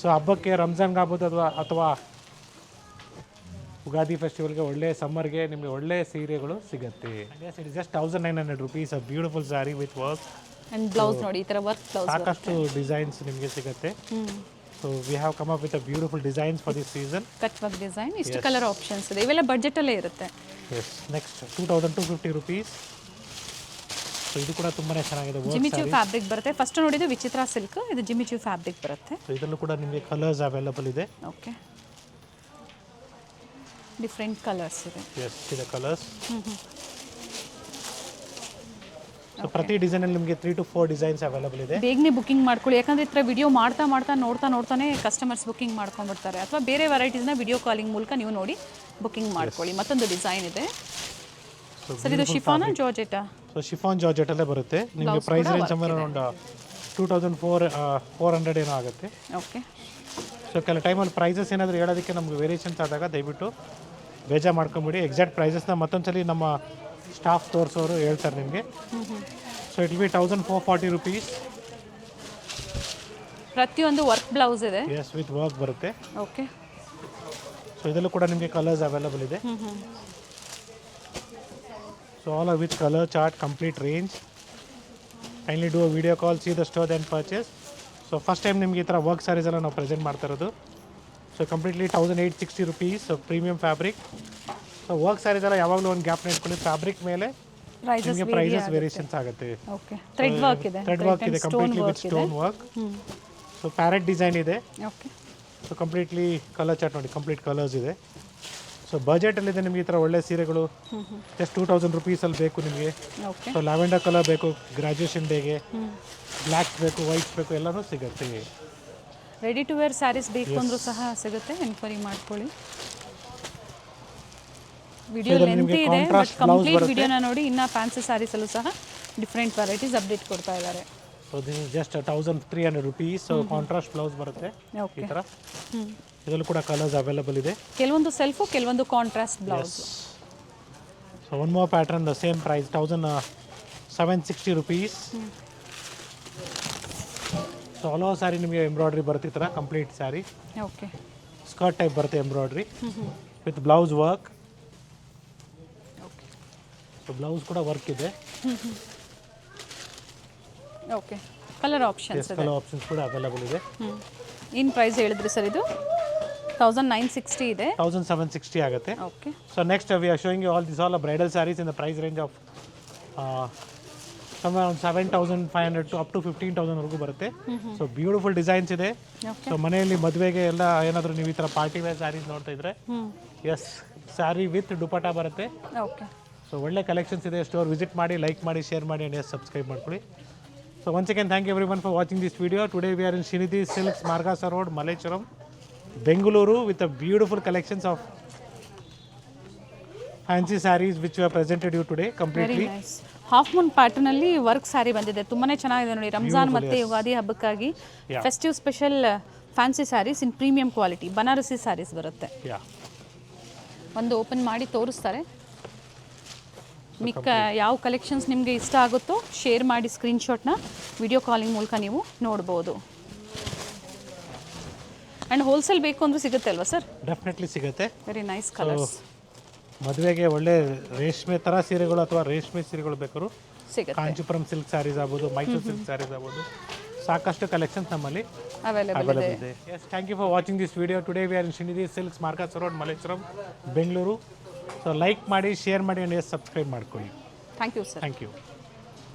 ಸೊ ಹಬ್ಬಕ್ಕೆ ರಂಜಾನ್ಗೆ ಆಗ್ಬೋದು ಅಥವಾ ಉಗಾದಿ ಫೆಸ್ಟಿವಲ್ಗೆ ಒಳ್ಳೆ ಸಮ್ಮರ್ಗೆ ನಿಮಗೆ ಒಳ್ಳೆ ಸೀರೆಗಳು ಸಿಗುತ್ತೆ. Yes it is just 1,900 rupees. A beautiful saree with work. And blouse ನೋಡಿ ಈ ಥರ ವರ್ಕ್ ಬ್ಲೌಸ್. ಸಾಕಷ್ಟು ಡಿಸೈನ್ಸ್ ನಿಮಗೆ ಸಿಗುತ್ತೆ. So we have come up with a beautiful designs for this season. Cut work design, ಇಷ್ಟು ಕಲರ್ ಆಪ್ಷನ್ಸ್ ಇದೆ. ಇವೆಲ್ಲ ಬಜೆಟಲ್ಲೇ ಇರುತ್ತೆ. S next 2,250 rupees. ಸೊ ಇದು ಕೂಡ ತುಂಬಾ ಚೆನ್ನಾಗಿದೆ. ಜಿಮಿಚು ಫ್ಯಾಬ್ರಿಕ್ ಬರುತ್ತೆ. ಫಸ್ಟ್ ನೋಡಿದ್ದು ವಿಚಿತ್ರ ಸಿಲ್ಕ್, ಇದು ಜಿಮಿಚು ಫ್ಯಾಬ್ರಿಕ್ ಬರುತ್ತೆ. ಸೊ ಇದರಲ್ಲೂ ಕೂಡ ನಿಮಗೆ ಕಲರ್ಸ್ ಅವೈಲಬಲ್ ಇದೆ. ಓಕೆ, ಡಿಫ್ರೆಂಟ್ ಕಲರ್ಸ್ ಇದೆ. ಎಸ್ ಇದೆ ಕಲರ್ಸ್. ಸೊ ಪ್ರತಿ ಡಿಸೈನಲ್ಲಿ ನಿಮಗೆ 3 to 4 ಡಿಸೈನ್ಸ್ ಅವೈಲಬಲ್ ಇದೆ. ಬೇಗನೆ ಬುಕಿಂಗ್ ಮಾಡ್ಕೊಳ್ಳಿ, ಯಾಕಂದರೆ ಈ ಥರ ವಿಡಿಯೋ ಮಾಡ್ತಾ ನೋಡ್ತಾನೆ ಕಸ್ಟಮರ್ಸ್ ಬುಕಿಂಗ್ ಮಾಡ್ಕೊಂಡ್ಬಿಡ್ತಾರೆ. ಅಥವಾ ಬೇರೆ ವೆರೈಟೀಸ್ನ ವಿಡಿಯೋ ಕಾಲಿಂಗ್ ಮೂಲಕ ನೀವು ನೋಡಿ ಬುಕಿಂಗ್ ಮಾಡ್ಕೊಳ್ಳಿ. ಮತ್ತೊಂದು ಡಿಸೈನ್ ಇದೆ ಸರ್, ಇದು ಶಿಫಾನ ಜಾರ್ಜೆಟಾ? ಸೊ ಶಿಫಾನ್ ಜಾರ್ಜೆಟಲ್ಲೇ ಬರುತ್ತೆ. ನಿಮಗೆ ಪ್ರೈಸ್ ರೇಂಜ್ ಸಮ್ಮರ್ ಅರೌಂಡ್ 2,400 ಏನೋ ಆಗುತ್ತೆ. ಓಕೆ. ಸೊ ಕೆಲವು ಟೈಮಲ್ಲಿ ಪ್ರೈಸಸ್ ಏನಾದರೂ ಹೇಳೋದಕ್ಕೆ ನಮಗೆ ವೇರಿಯೇಷನ್ಸ್ ಆದಾಗ ದಯವಿಟ್ಟು ಬೇಜಾರು ಮಾಡ್ಕೊಂಬಿಡಿ. ಎಕ್ಸಾಕ್ಟ್ ಪ್ರೈಸಸ್ನ ಮತ್ತೊಂದ್ಸಲಿ ನಮ್ಮ ಸ್ಟಾಫ್ ತೋರಿಸೋರು ಹೇಳ್ತಾರೆ ನಿಮಗೆ. So it will B 1,440 rupees. ಪ್ರತಿಯೊಂದು ವರ್ಕ್ ಬ್ಲೌಸ್ ಇದೆ. ಎಸ್ ವಿತ್ ವರ್ಕ್ ಬರುತ್ತೆ. ಓಕೆ. ಸೊ ಇದರಲ್ಲೂ ಕೂಡ ನಿಮಗೆ ಕಲರ್ಸ್ ಅವೈಲಬಲ್ ಇದೆ. So all are with colour chart, complete range. Kindly do a video call, C the store and purchase. So first time ನಿಮಗೆ ಈ ಥರ ವರ್ಕ್ ಸ್ಯಾರೀಸ್ ಎಲ್ಲ ನಾವು ಪ್ರೆಸೆಂಟ್ ಮಾಡ್ತಾ ಇರೋದು. So completely 1,860 rupees. So premium fabric. So work saris ಎಲ್ಲ ಯಾವಾಗಲೂ ಒಂದು ಗ್ಯಾಪ್ನ ಇಟ್ಕೊಳ್ಳಿ. ಫ್ಯಾಬ್ರಿಕ್ ಮೇಲೆ ನಿಮಗೆ ಪ್ರೈಸಸ್ ವೇರಿಯೇಷನ್ಸ್ ಆಗುತ್ತೆ. ಓಕೆ. ಥ್ರೆಡ್ ವರ್ಕ್ ಇದೆ. ಥ್ರೆಡ್ ವರ್ಕ್ ಇದೆ completely with stone work. So parrot design ಇದೆ. Okay. So completely colour chart ನೋಡಿ, ಕಂಪ್ಲೀಟ್ ಕಲರ್ಸ್ ಇದೆ. ಸೊ ಬಜೆಟಲ್ಲಿದೆ ನಿಮಗೆ ಈ ಥರ ಒಳ್ಳೆ ಸೀರೆಗಳು. ಜಸ್ಟ್ 2,000 rupees ಬೇಕು ನಿಮಗೆ. ಓಕೆ. ಸೊ ಲ್ಯಾವೆಂಡರ್ ಕಲರ್ ಬೇಕು ಗ್ರಾಜುಯೇಷನ್ ಡೇಗೆ, ಬ್ಲ್ಯಾಕ್ಸ್ ಬೇಕು, ವೈಟ್ಸ್ ಬೇಕು, ಎಲ್ಲನೂ ಸಿಗುತ್ತೆ. ರೆಡಿ ಟು ವೇರ್ ಸ್ಯಾರೀಸ್ ಬೇಕು ಅಂದರೂ ಸಹ ಸಿಗುತ್ತೆ, ಎನ್ಕ್ವೈರಿ ಮಾಡ್ಕೊಳ್ಳಿ. ವಿಡಿಯೋ ಲೆಂತಿ ಇದೆ, ಬಟ್ ಕಂಪ್ಲೀಟ್ ವಿಡಿಯೋನ ನೋಡಿ. ಇನ್ನು ಫ್ಯಾನ್ಸಿ ಸ್ಯಾರೀಸಲ್ಲೂ ಸಹ ಡಿಫ್ರೆಂಟ್ ವೆರೈಟೀಸ್ ಅಪ್ಡೇಟ್ ಕೊಡ್ತಾ ಇದ್ದಾರೆ. So this is just 1,300 rupees. So contrast blouse ಬರುತ್ತೆ ಈ ಥರ. ಇದರಲ್ಲೂ ಕೂಡ ಕಲರ್ಸ್ ಅವೈಲಬಲ್ ಇದೆ. ಕೆಲವೊಂದು ಸೆಲ್ಫು, ಕೆಲವೊಂದು contrast blouse. So one more pattern, the same price 1,760 rupees. So all over sari ನಿಮಗೆ ಎಂಬ್ರಾಯ್ಡ್ರಿ ಬರುತ್ತೆ ಈ ಥರ complete sari. Okay. Skirt type ಬರುತ್ತೆ embroidery with blouse work. So blouse ಕೂಡ ವರ್ಕ್ ಇದೆ. ಓಕೆ. ಕಲರ್ ಆಪ್ಷನ್ಸ್ ಇದೆ. ಕಲರ್ ಆಪ್ಷನ್ಸ್ ಕೂಡ ಅವೈಲಬಲ್ ಇದೆ. ಏನು ಪ್ರೈಸ್ ಹೇಳಿದ್ರಿ ಸರ್ ಇದು? 1,960 ಇದೆ. 1,760 ಆಗುತ್ತೆ. Okay. So next we are showing you all bridal sarees in the price range of around 7,500 to up to 15,000 ವರೆಗೂ ಬರುತ್ತೆ. ಸೊ ಬ್ಯೂಟಿಫುಲ್ ಡಿಸೈನ್ಸ್ ಇದೆ. ಸೊ ಮನೆಯಲ್ಲಿ ಮದುವೆಗೆ ಎಲ್ಲ ಏನಾದರೂ ನೀವು ಈ ಥರ ಪಾರ್ಟಿ ವೇರ್ ಸ್ಯಾರೀಸ್ ನೋಡ್ತಾ ಇದ್ರೆ, ಎಸ್ ಸ್ಯಾರಿ ವಿತ್ ದುಪಟ್ಟ ಬರುತ್ತೆ. ಓಕೆ. ಸೊ ಒಳ್ಳೆ ಕಲೆಕ್ಷನ್ಸ್ ಇದೆ. ಸ್ಟೋರ್ ವಿಸಿಟ್ ಮಾಡಿ, ಲೈಕ್ ಮಾಡಿ, ಶೇರ್ ಮಾಡಿ, ಆ್ಯಂಡ್ ಸಬ್ಸ್ಕ್ರೈಬ್ ಮಾಡ್ಕೊಳ್ಳಿ. So once again, thank you everyone for watching this video. Today we are in Srinidhi Silks, Margasa Road, Malechuram, Bengaluru, with a beautiful collections of fancy sarees which we have presented you today completely. Very nice. Half moon pattern ಅಲ್ಲಿ ವರ್ಕ್ ಸ್ಯಾರಿ ಬಂದಿದೆ, ತುಂಬಾನೇ ಚೆನ್ನಾಗಿದೆ ನೋಡಿ. ರಂಜಾನ್ ಮತ್ತೆ ಯುಗಾದಿ ಹಬ್ಬಕ್ಕಾಗಿ festive special fancy saris in premium quality Banarasi saris ಬರುತ್ತೆ. ಒಂದು ಓಪನ್ ಮಾಡಿ ತೋರಿಸ್ತಾರೆ. ಮಿಕ್ಕ ಯಾವ ಕಲೆಕ್ಷನ್ಸ್ ನಿಮಗೆ ಇಷ್ಟ ಆಗುತ್ತೋ ಶೇರ್ ಮಾಡಿ, ಸ್ಕ್ರೀನ್ಶಾಟ್ನ ವಿಡಿಯೋ ಕಾಲಿಂಗ್ ಮೂಲಕ ನೀವು ನೋಡ್ಬೋದು. ಆ್ಯಂಡ್ ಹೋಲ್ಸೇಲ್ ಬೇಕು ಅಂದರೂ ಸಿಗುತ್ತೆ ಅಲ್ವಾ ಸರ್? ಡೆಫಿನೆಟ್ಲಿ ಸಿಗುತ್ತೆ. Very nice colours. ಮದುವೆಗೆ ಒಳ್ಳೆ ರೇಷ್ಮೆ ಥರ ಸೀರೆಗಳು ಅಥವಾ ರೇಷ್ಮೆ ಸೀರೆಗಳು ಬೇಕಾದ್ರು ಸಿಗುತ್ತೆ. ಕಾಂಚೀಪುರಂ ಸಿಲ್ಕ್ ಸ್ಯಾರೀಸ್ ಆಗ್ಬೋದು, ಮೈಸೂರು ಸಿಲ್ಕ್ ಸ್ಯಾರೀಸ್ ಆಗ್ಬೋದು, ಸಾಕಷ್ಟು ಕಲೆಕ್ಷನ್ಸ್ ನಮ್ಮಲ್ಲಿ ಅವೈಲೇಬಲ್ ಇದೆ. Yes, thank you for watching this video. Today we are in Srinidhi silks, Margosa road, Malleshwaram, Bengaluru. So like ಮಾಡಿ, ಶೇರ್ ಮಾಡಿ, ಆ್ಯಂಡ್ ಸಬ್ಸ್ಕ್ರೈಬ್ ಮಾಡ್ಕೊಳ್ಳಿ. Thank you sir. Thank you.